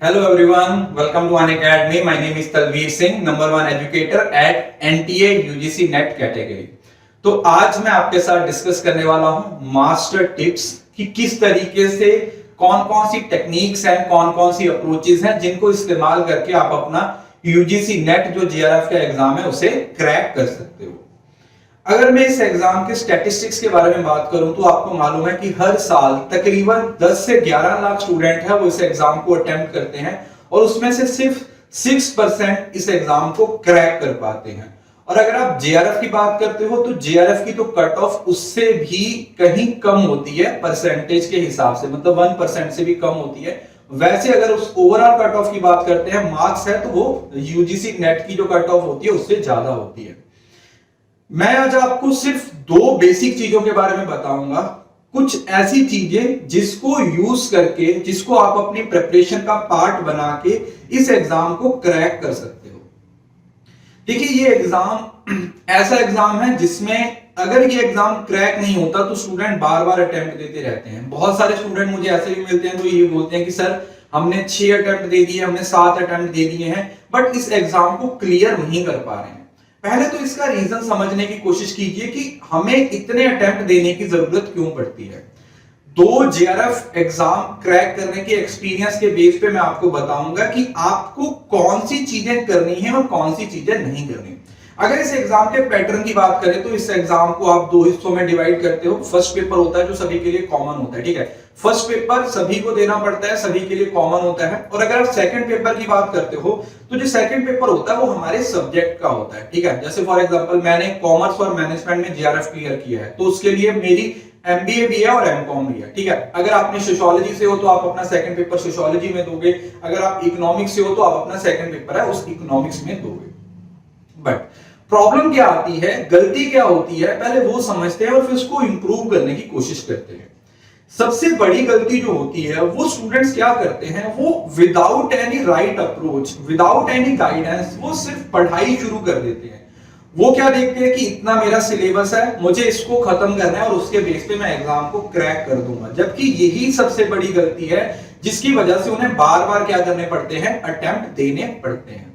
Hello everyone, welcome to Unacademy. My name is Talveer Singh, number one educator at NTA UGC NET category. तो आज मैं आपके साथ discuss करने वाला हूं मास्टर टिप्स कि किस तरीके से कौन कौन सी टेक्निक्स हैं, कौन कौन सी अप्रोचेस हैं जिनको इस्तेमाल करके आप अपना यूजीसी नेट जो जेआरएफ का एग्जाम है उसे क्रैक कर सकते हो। अगर मैं इस एग्जाम के स्टैटिस्टिक्स के बारे में बात करूं तो आपको मालूम है कि हर साल तकरीबन 10 से 11 लाख स्टूडेंट है वो इस एग्जाम को अटेम्प्ट करते हैं और उसमें से सिर्फ 6% इस एग्जाम को क्रैक कर पाते हैं। और अगर आप जेआरएफ की बात करते हो तो जेआरएफ की तो कट ऑफ उससे भी कहीं कम होती है परसेंटेज के हिसाब से, मतलब 1% से भी कम होती है। वैसे अगर उस ओवरऑल कट ऑफ की बात करते हैं, मार्क्स है, तो वो यूजीसी नेट की जो कट ऑफ होती है उससे ज्यादा होती है। मैं आज आपको सिर्फ दो बेसिक चीजों के बारे में बताऊंगा, कुछ ऐसी चीजें जिसको यूज करके, जिसको आप अपनी प्रिपरेशन का पार्ट बना के इस एग्जाम को क्रैक कर सकते हो। देखिए, ये एग्जाम ऐसा एग्जाम है जिसमें अगर ये एग्जाम क्रैक नहीं होता तो स्टूडेंट बार बार अटेम्प्ट देते रहते हैं। बहुत सारे स्टूडेंट मुझे ऐसे भी मिलते हैं जो ये बोलते हैं कि सर हमने 6 अटेम्प्ट दे दिए, हमने 7 अटेम्प्ट दे दिए हैं, बट इस एग्जाम को क्लियर नहीं कर पा रहे हैं। पहले तो इसका रीजन समझने की कोशिश कीजिए कि हमें इतने अटेम्प्ट देने की जरूरत क्यों पड़ती है। दो जेआरएफ एग्जाम क्रैक करने के एक्सपीरियंस के बेस पे मैं आपको बताऊंगा कि आपको कौन सी चीजें करनी है और कौन सी चीजें नहीं करनी। अगर इस एग्जाम के पैटर्न की बात करें तो इस एग्जाम को आप दो हिस्सों में डिवाइड करते हो। फर्स्ट पेपर होता है जो सभी के लिए कॉमन होता है, ठीक है। फर्स्ट पेपर सभी को देना पड़ता है, सभी के लिए कॉमन होता है। और अगर आप सेकंड पेपर की बात करते हो तो जो सेकंड पेपर होता है वो हमारे सब्जेक्ट का होता है, ठीक है। जैसे फॉर एग्जांपल मैंने कॉमर्स और मैनेजमेंट में जेआरएफ क्लियर किया है तो उसके लिए मेरी एमबीए भी है और एमकॉम भी है, ठीक है। अगर आपने सोशियोलॉजी से हो तो आप अपना सेकंड पेपर सोशियोलॉजी में दोगे। अगर आप इकोनॉमिक्स से हो तो आप अपना सेकंड पेपर है उस इकोनॉमिक्स में दोगे। बट प्रॉब्लम क्या आती है, गलती क्या होती है, पहले वो समझते हैं और फिर उसको इंप्रूव करने की कोशिश करते हैं। सबसे बड़ी गलती जो होती है वो स्टूडेंट्स क्या करते हैं, वो without any right approach, without any guidance, वो सिर्फ पढ़ाई शुरू कर देते हैं। वो क्या देखते हैं कि इतना मेरा सिलेबस है, मुझे इसको खत्म करना है और उसके बेस पे मैं एग्जाम को क्रैक कर दूंगा। जबकि यही सबसे बड़ी गलती है जिसकी वजह से उन्हें बार बार क्या करने पड़ते हैं, अटेम्प्ट देने पड़ते हैं।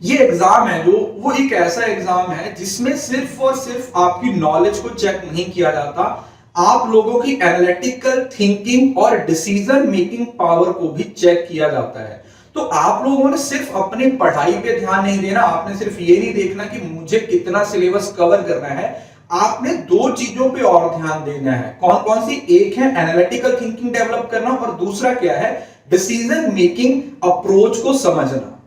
ये एग्जाम है जो वो एक ऐसा एग्जाम है जिसमें सिर्फ और सिर्फ आपकी नॉलेज को चेक नहीं किया जाता, आप लोगों की एनालिटिकल थिंकिंग और डिसीजन मेकिंग पावर को भी चेक किया जाता है। तो आप लोगों ने सिर्फ अपनी पढ़ाई पे ध्यान नहीं देना, आपने सिर्फ ये नहीं देखना कि मुझे कितना सिलेबस कवर करना है, आपने दो चीजों पे और ध्यान देना है। कौन कौन सी? एक है एनालिटिकल थिंकिंग डेवलप करना और दूसरा क्या है, डिसीजन मेकिंग अप्रोच को समझना।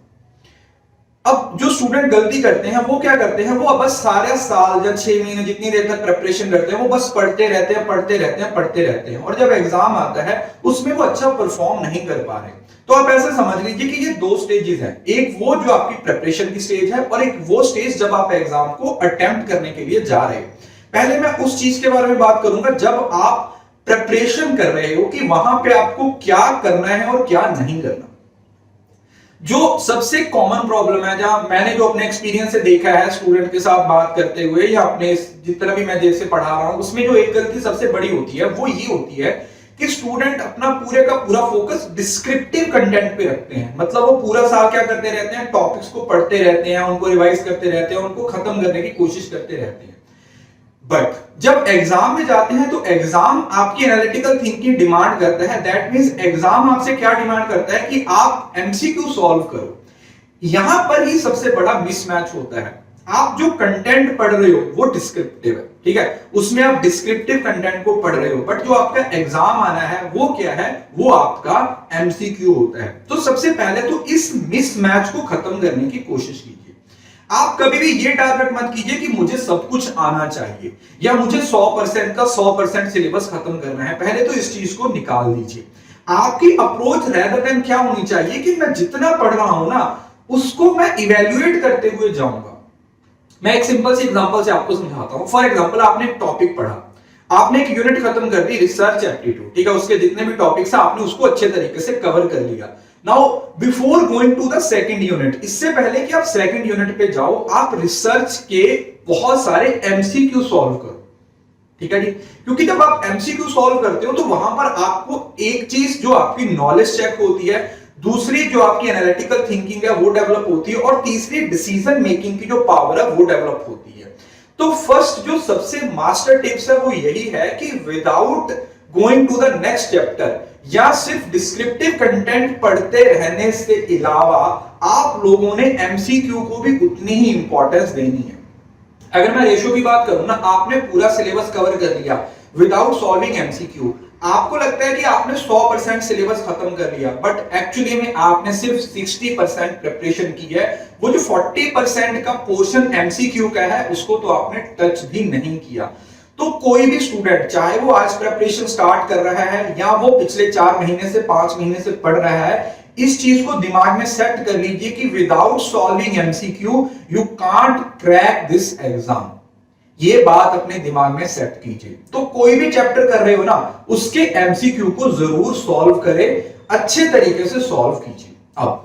अब जो स्टूडेंट गलती करते हैं वो क्या करते हैं, वो बस सारे साल या 6 महीने जितनी देर तक प्रिपरेशन करते हैं वो बस पढ़ते रहते हैं, पढ़ते रहते हैं, पढ़ते रहते हैं, और जब एग्जाम आता है उसमें वो अच्छा परफॉर्म नहीं कर पा रहे। तो आप ऐसे समझ लीजिए कि ये दो स्टेजेस हैं, एक वो जो आपकी प्रिपरेशन की स्टेज है और एक वो स्टेज जब आप एग्जाम को अटेम्प्ट करने के लिए जा रहे हैं। पहले मैं उस चीज के बारे में बात करूंगा जब आप प्रिपरेशन कर रहे हो कि वहां पे आपको क्या करना है और क्या नहीं करना। जो सबसे कॉमन प्रॉब्लम है, जहां मैंने जो अपने एक्सपीरियंस से देखा है स्टूडेंट के साथ बात करते हुए या अपने जितना भी मैं जैसे पढ़ा रहा हूं, उसमें जो एक गलती सबसे बड़ी होती है वो ये होती है कि स्टूडेंट अपना पूरे का पूरा फोकस डिस्क्रिप्टिव कंटेंट पे रखते हैं। मतलब वो पूरा साल क्या करते रहते हैं, टॉपिक्स को पढ़ते रहते हैं, उनको रिवाइज करते रहते हैं, उनको खत्म करने की कोशिश करते रहते हैं। बट जब एग्जाम में जाते हैं तो एग्जाम आपकी एनालिटिकल थिंकिंग डिमांड करता है। दैट मींस एग्जाम आपसे क्या डिमांड करता है कि आप एमसीक्यू सॉल्व करो। यहां पर ही सबसे बड़ा मिसमैच होता है। आप जो कंटेंट पढ़ रहे हो वो डिस्क्रिप्टिव है, ठीक है, उसमें आप डिस्क्रिप्टिव कंटेंट को पढ़ रहे हो, बट जो आपका एग्जाम आना है वो क्या है, वो आपका एमसीक्यू होता है। तो सबसे पहले तो इस मिसमैच को खत्म करने की कोशिश कीजिए। आप कभी भी ये टारगेट मत कीजिए कि मुझे सब कुछ आना चाहिए या मुझे 100% का 100% सिलेबस खत्म करना है। पहले तो इस चीज को निकाल दीजिए। आपकी अप्रोच रेदर देन क्या होनी चाहिए कि मैं जितना पढ़ रहा हूं ना उसको मैं इवेल्युएट करते हुए जाऊंगा। मैं एक सिंपल सी एग्जांपल से आपको समझाता हूं। फॉर एग्जांपल, आपने एक टॉपिक पढ़ा, आपने एक यूनिट खत्म कर दी, रिसर्च एप्टीट्यूड, ठीक है, उसके जितने भी टॉपिक्स हैं आपने उसको अच्छे तरीके से कवर कर लिया। Now before going to the second unit, इससे पहले कि आप सेकंड यूनिट पे जाओ, आप रिसर्च के बहुत सारे एमसीक्यू सॉल्व करो, ठीक है जी। क्योंकि जब आप एमसीक्यू सॉल्व करते हो तो वहां पर आपको एक चीज जो आपकी नॉलेज चेक होती है, दूसरी जो आपकी एनालिटिकल थिंकिंग है वो डेवलप होती है, और तीसरी डिसीजन मेकिंग की जो पावर है वो डेवलप होती है। तो फर्स्ट जो सबसे मास्टर टिप्स है वो यही है कि without going to the next chapter या सिर्फ डिस्क्रिप्टिव कंटेंट पढ़ते रहने से अलावा आप लोगों ने एमसीक्यू को भी उतनी ही इंपॉर्टेंस देनी है। अगर मैं रेशियो की बात करूं ना, आपने पूरा सिलेबस कवर कर लिया विदाउट सॉल्विंग एमसीक्यू, आपको लगता है कि आपने 100% सिलेबस खत्म कर लिया, बट एक्चुअली में आपने सिर्फ 60% प्रिपरेशन की है। वो जो 40% का पोर्शन एमसीक्यू का है उसको तो आपने टच भी नहीं किया। तो कोई भी स्टूडेंट, चाहे वो आज प्रिपरेशन स्टार्ट कर रहा है या वो पिछले 4 महीने से 5 महीने से पढ़ रहा है, इस चीज को दिमाग में सेट कर लीजिए कि without solving MCQ you can't crack this exam. ये बात अपने दिमाग में सेट कीजिए। तो कोई भी चैप्टर कर रहे हो ना, उसके एमसीक्यू को जरूर सॉल्व करें, अच्छे तरीके से सॉल्व कीजिए। अब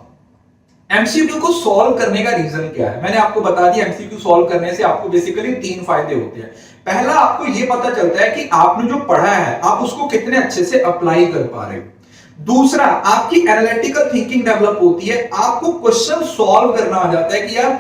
एमसीक्यू को सॉल्व करने का रीजन क्या है, मैंने आपको बता दिया। एमसीक्यू सॉल्व करने से आपको बेसिकली 3 फायदे होते हैं। पहला, आपको यह पता चलता है कि आपने जो पढ़ा है आप उसको कितने अच्छे से अप्लाई कर पा रहे हो। दूसरा, आपकी एनालिटिकल थिंकिंग डेवलप होती है, आपको क्वेश्चन सॉल्व करना आ जाता है कि यार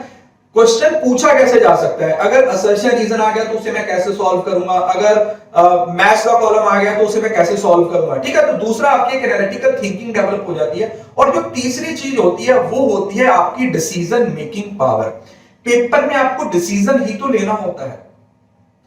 क्वेश्चन पूछा कैसे जा सकता है, अगर असर्शन रीजन आ गया तो उसे मैं कैसे सॉल्व करूंगा, अगर मैथ्स का कॉलम आ गया तो उसे मैं कैसे सॉल्व करूंगा। ठीक है, तो दूसरा आपकी एक एनालिटिकल थिंकिंग डेवलप हो जाती है। और जो तीसरी चीज होती है वो होती है आपकी डिसीजन मेकिंग पावर। पेपर में आपको डिसीजन ही तो लेना होता है।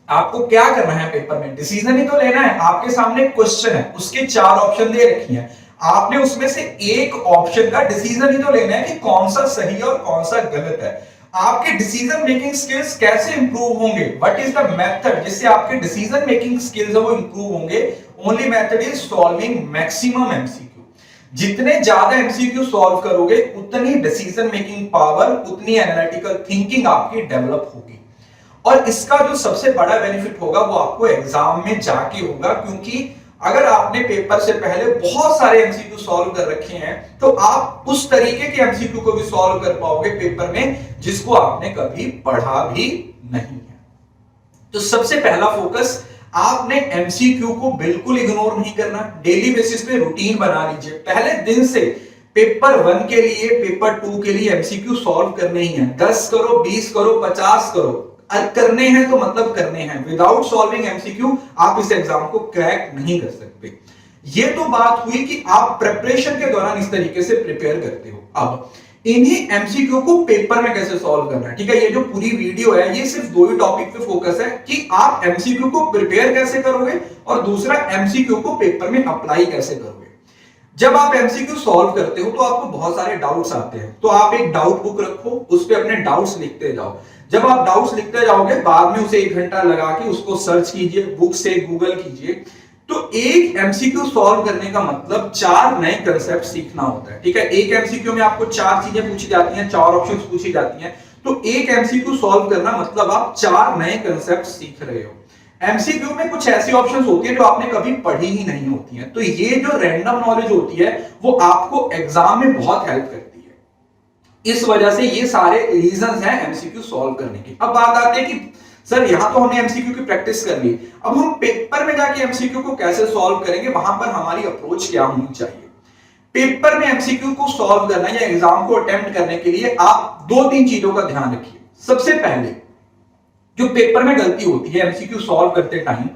आपको क्या करना है पेपर में, डिसीजन ही तो लेना है। आपके सामने क्वेश्चन है, उसके 4 ऑप्शन दे रखी हैं, आपने उसमें से एक ऑप्शन का डिसीजन ही तो लेना है कि कौन सा सही और कौन सा गलत है। आपके डिसीजन मेकिंग स्किल्स कैसे इंप्रूव होंगे, व्हाट इज द मेथड जिससे आपके डिसीजन मेकिंग स्किल्स है वो इंप्रूव होंगे। Only method is solving maximum MCQ. जितने ज्यादा एमसीक्यू सॉल्व करोगे उतनी डिसीजन मेकिंग पावर, उतनी एनालिटिकल थिंकिंग आपकी डेवलप होगी। और इसका जो सबसे बड़ा बेनिफिट होगा वो आपको एग्जाम में जाके होगा, क्योंकि अगर आपने पेपर से पहले बहुत सारे एमसीक्यू सॉल्व कर रखे हैं तो आप उस तरीके के एमसीक्यू को भी सॉल्व कर पाओगे पेपर में जिसको आपने कभी पढ़ा भी नहीं है। तो सबसे पहला फोकस, आपने एमसीक्यू को बिल्कुल इग्नोर नहीं करना। डेली बेसिस पे रूटीन बना लीजिए, पहले दिन से पेपर 1 के लिए, पेपर 2 के लिए एमसीक्यू सॉल्व करने ही है। 10 करो, 20 करो, 50 करो, करने हैं तो मतलब करने हैं। विदाउट सॉल्विंग एमसीक्यू आप इस एग्जाम को क्रैक नहीं कर सकते। ये तो बात हुई कि आप प्रिपरेशन के दौरान इस तरीके से प्रिपेयर करते हो। अब इन्हीं एमसीक्यू को पेपर में कैसे सॉल्व करना है, ठीक है। ये जो पूरी वीडियो है ये सिर्फ 2 ही टॉपिक पे फोकस है कि आप एमसीक्यू को प्रिपेयर कैसे करोगे और दूसरा एमसीक्यू को पेपर में अप्लाई कैसे करोगे। जब आप एमसीक्यू सॉल्व करते हो तो आपको बहुत सारे डाउट्स आते हैं, तो आप एक डाउट बुक रखो, उस पे अपने डाउट्स लिखते जाओ। जब आप डाउट्स लिखते जाओगे बाद में उसे 1 घंटा लगा के उसको सर्च कीजिए, बुक से गूगल कीजिए। तो एक एमसीक्यू सॉल्व करने का मतलब 4 नए कांसेप्ट सीखना होता है, ठीक है। एक एमसीक्यू में आपको 4 चीजें पूछी जाती हैं, 4 ऑप्शंस पूछी जाती हैं। तो एक एमसीक्यू सॉल्व करना मतलब आप 4 नए कांसेप्ट सीख रहे हो। एमसीक्यू में कुछ ऐसी ऑप्शंस होती है जो आपने कभी पढ़ी ही नहीं होती हैं, तो ये जो रैंडम नॉलेज होती है वो आपको एग्जाम में बहुत हेल्प करती है। इस वजह से ये सारे रीजंस हैं एमसीक्यू सॉल्व करने के। अब बात आती है कि सर यहां तो हमने एमसीक्यू की प्रैक्टिस कर ली, अब हम पेपर में जाके एमसीक्यू को कैसे सॉल्व करेंगे, वहां पर हमारी अप्रोच क्या होनी चाहिए। पेपर में एमसीक्यू को सॉल्व करना या एग्जाम को अटेम्प्ट करने के लिए आप 2-3 चीजों का ध्यान रखिए। सबसे पहले जो पेपर में गलती होती है एमसीक्यू सॉल्व करते टाइम,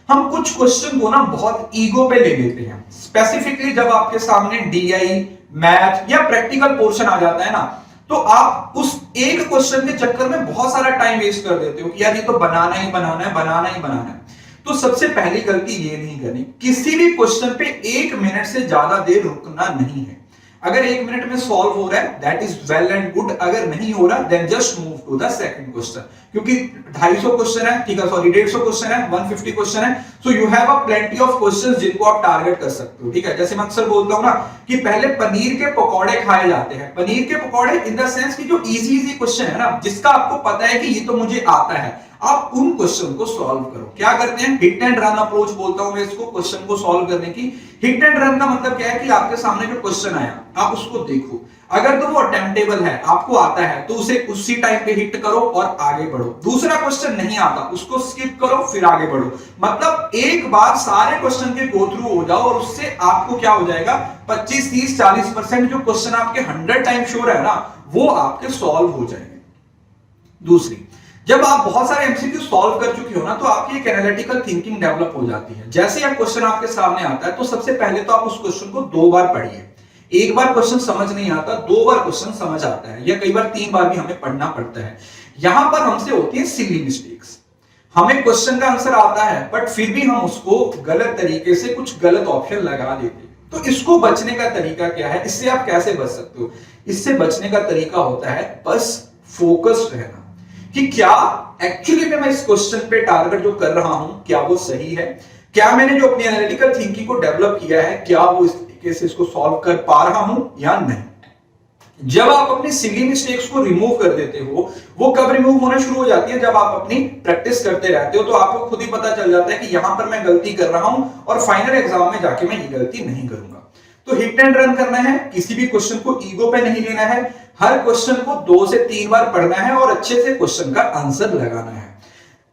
हम कुछ क्वेश्चन को ना बहुत ईगो पे ले लेते हैं। स्पेसिफिकली जब आपके सामने डीआई, मैथ या प्रैक्टिकल पोर्शन आ जाता है ना, तो आप उस एक क्वेश्चन के चक्कर में बहुत सारा टाइम वेस्ट कर देते हो कि यार ये तो बनाना ही बनाना है, बनाना ही बनाना है। तो सबसे पहली गलती ये नहीं करनी, किसी भी क्वेश्चन पे 1 मिनट से ज्यादा देर रुकना नहीं है। अगर 1 मिनट में सॉल्व हो रहा है that is well and good, अगर नहीं हो रहा then just move to the second question. क्योंकि 250 क्वेश्चन है, ठीक है, सॉरी 150 क्वेश्चन है, 150 क्वेश्चन है, so you have a plenty of questions जिनको आप टारगेट कर सकते हो, ठीक है। जैसे मैं अक्सर बोलता हूं ना कि पहले पनीर के पकौड़े खाए जाते हैं। पनीर के पकौड़े इन द सेंस कि जो इजी क्वेश्चन है ना, जिसका आपको पता है कि ये तो मुझे आता है, आप उन क्वेश्चन को सॉल्व करो। क्या करते हैं, हिट एंड रन अप्रोच बोलता हूं मैं इसको, क्वेश्चन को सॉल्व करने की। हिट एंड रन का मतलब क्या है कि आपके सामने जो क्वेश्चन आया आप उसको देखो। अगर तो वो अटेम्प्टेबल है, आपको आता है, तो उसे उसी टाइम पे हिट करो और आगे बढ़ो। दूसरा क्वेश्चन नहीं आता, उसको स्किप करो फिर आगे बढ़ो। मतलब एक बार सारे क्वेश्चन के गो थ्रू हो जाओ और उससे आपको क्या हो जाएगा, 25, 30, 40% जो क्वेश्चन आपके 100 टाइम श्योर है ना, वो आपके सॉल्व हो जाएंगे। दूसरी, जब आप बहुत सारे एमसीक्यू सॉल्व कर चुके हो ना, तो आपकी एक एनालिटिकल थिंकिंग डेवलप हो जाती है। जैसे ही क्वेश्चन आपके सामने आता है, तो सबसे पहले तो आप उस क्वेश्चन को 2 बार पढ़िए। एक बार क्वेश्चन समझ नहीं आता, 2 बार क्वेश्चन समझ आता है, या कई बार 3 बार भी हमें पढ़ना पड़ता है। यहां पर हमसे होती है सिली मिस्टेक्स। हमें क्वेश्चन का आंसर आता है, बट फिर भी हम उसको गलत तरीके से कुछ गलत ऑप्शन लगा देते हैं। तो इसको बचने का तरीका क्या है, इससे आप कैसे बच सकते हो? इससे बचने का तरीका होता है बस फोकस्ड रहना, कि क्या एक्चुअली में मैं इस क्वेश्चन पे टारगेट जो कर रहा हूं, क्या वो सही है? क्या मैंने जो अपनी एनालिटिकल थिंकिंग को डेवलप किया है, क्या वो इस तरीके से इसको सॉल्व कर पा रहा हूं या नहीं? जब आप अपनी सिली मिस्टेक्स को रिमूव कर देते हो, वो कब रिमूव होना शुरू हो जाती है? जब आप अपनी प्रैक्टिस करते रहते हो, तो आपको खुद ही पता चल जाता है कि यहां पर मैं गलती कर रहा हूं और फाइनल एग्जाम में जाके मैं ये गलती नहीं करूंगा। तो हिट एंड रन करना है, किसी भी क्वेश्चन को ईगो पे नहीं लेना है, हर क्वेश्चन को 2 से 3 बार पढ़ना है और अच्छे से क्वेश्चन का आंसर लगाना है।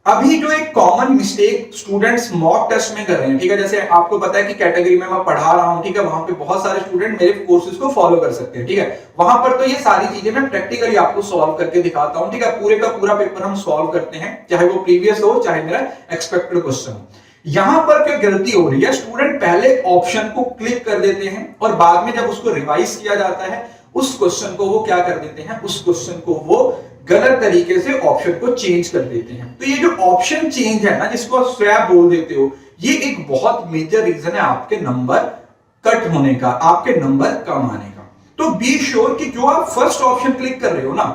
अभी जो एक common mistake students mock test में कर रहे हैं, ठीक है, जैसे आपको पता है कि कैटेगरी में मैं पढ़ा रहा हूं, ठीक है, वहां पे बहुत सारे स्टूडेंट मेरे कोर्सेज को फॉलो कर सकते हैं, ठीक है, वहां पर तो ये सारी चीजें मैं प्रैक्टिकली आपको सॉल्व करके दिखाता हूं, ठीक है, पूरे का पूरा पेपर हम सॉल्व करते हैं, चाहे वो प्रीवियस हो चाहे मेरा एक्सपेक्टेड क्वेश्चन हो। यहां पर क्या गलती हो रही है, स्टूडेंट पहले ऑप्शन को क्लिक कर देते हैं और बाद में जब उसको रिवाइज किया जाता है, उस क्वेश्चन को वो क्या कर देते हैं, उस क्वेश्चन को वो गलत तरीके से ऑप्शन को चेंज कर देते हैं। तो ये जो ऑप्शन चेंज है ना, जिसको आप स्वैप बोल देते हो, ये एक बहुत मेजर रीजन है आपके नंबर कट होने का, आपके नंबर कम आने का। तो बी श्योर कि जो आप फर्स्ट ऑप्शन क्लिक कर रहे हो ना,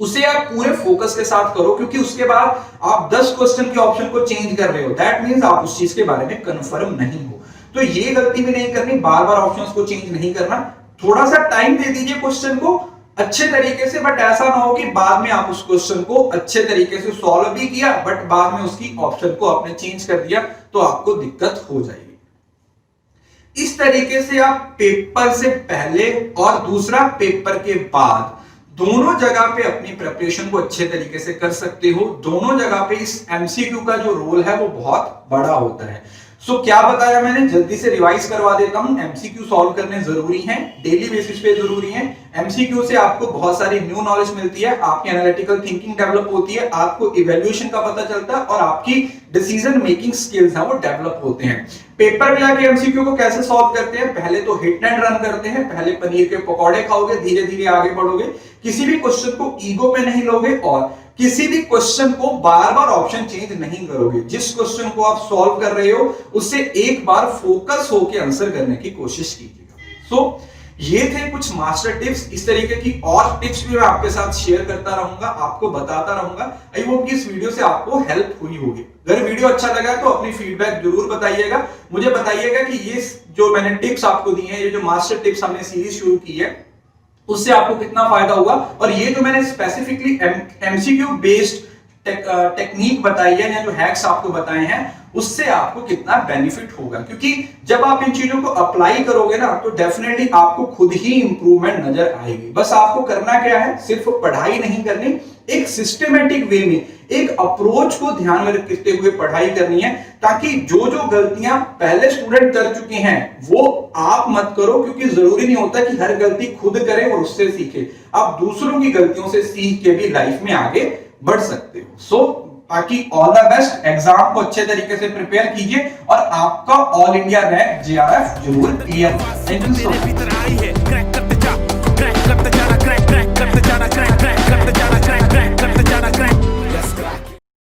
उसे आप पूरे फोकस के साथ करो, क्योंकि उसके बाद आप 10 क्वेश्चन के ऑप्शन को चेंज कर रहे हो, दैट मींस आप उस चीज के बारे में कंफर्म नहीं हो। तो ये गलती भी नहीं करनी, बार बार ऑप्शंस को चेंज नहीं करना। थोड़ा सा टाइम दे दीजिए क्वेश्चन को अच्छे तरीके से, बट ऐसा ना हो कि बाद में आप उस क्वेश्चन को अच्छे तरीके से सॉल्व भी किया, बट बाद में उसकी ऑप्शन को आपने चेंज कर दिया, तो आपको दिक्कत हो जाएगी। इस तरीके से आप पेपर से पहले और दूसरा पेपर के बाद दोनों जगह पे अपनी प्रिपरेशन को अच्छे तरीके से कर सकते हो। दोनों जगह पे इस एमसीक्यू का जो रोल है वो बहुत बड़ा होता है। सो क्या बताया मैंने, जल्दी से रिवाइज करवा देता हूं। एमसीक्यू सॉल्व करने जरूरी हैं, डेली बेसिस पे जरूरी हैं। एमसीक्यू से आपको बहुत सारी न्यू नॉलेज मिलती है, आपकी एनालिटिकल थिंकिंग डेवलप होती है, आपको इवैल्यूएशन का पता चलता है और आपकी डिसीजन मेकिंग स्किल्स हैं वो डेवलप होते हैं। पेपर में जाके एमसीक्यू को कैसे सॉल्व करते हैं, पहले तो हिट एंड रन करते हैं, पहले पनीर के पकौड़े खाओगे, धीरे धीरे आगे बढ़ोगे, किसी भी क्वेश्चन को ईगो पे नहीं लोगे और किसी भी क्वेश्चन को बार बार ऑप्शन चेंज नहीं करोगे। जिस क्वेश्चन को आप सॉल्व कर रहे हो उससे एक बार फोकस होकर आंसर करने की कोशिश कीजिएगा। सो ये थे कुछ मास्टर टिप्स। इस तरीके की और टिप्स भी मैं आपके साथ शेयर करता रहूंगा, आपको बताता रहूंगा। आई होप कि इस वीडियो से आपको हेल्प हुई होगी। अगर वीडियो अच्छा लगा तो अपनी फीडबैक जरूर बताइएगा। मुझे बताइएगा कि ये जो मैंने टिप्स आपको दी है, ये जो मास्टर टिप्स हमने सीरीज शुरू की है, उससे आपको कितना फायदा हुआ, और ये जो मैंने स्पेसिफिकली एमसीक्यू बेस्ड टेक्निक बताई है या जो हैक्स आपको बताए हैं, उससे आपको कितना बेनिफिट होगा। क्योंकि जब आप इन चीजों को अप्लाई करोगे ना, तो डेफिनेटली आपको खुद ही इंप्रूवमेंट नजर आएगी। बस आपको करना क्या है, सिर्फ पढ़ाई नहीं करनी, एक सिस्टमेटिक वे में एक अप्रोच को ध्यान में रखते हुए पढ़ाई करनी है, ताकि जो जो गलतियां पहले स्टूडेंट कर चुके हैं वो आप मत करो। क्योंकि जरूरी नहीं होता कि हर गलती खुद करें और उससे सीखे, आप दूसरों की गलतियों से सीख के भी लाइफ में आगे बढ़ सकते हो। सो बाकी ऑल द बेस्ट, एग्जाम को अच्छे तरीके से प्रिपेयर कीजिए और आपका ऑल इंडिया रैंक जेआरएफ जरूर clear. Thank you so much.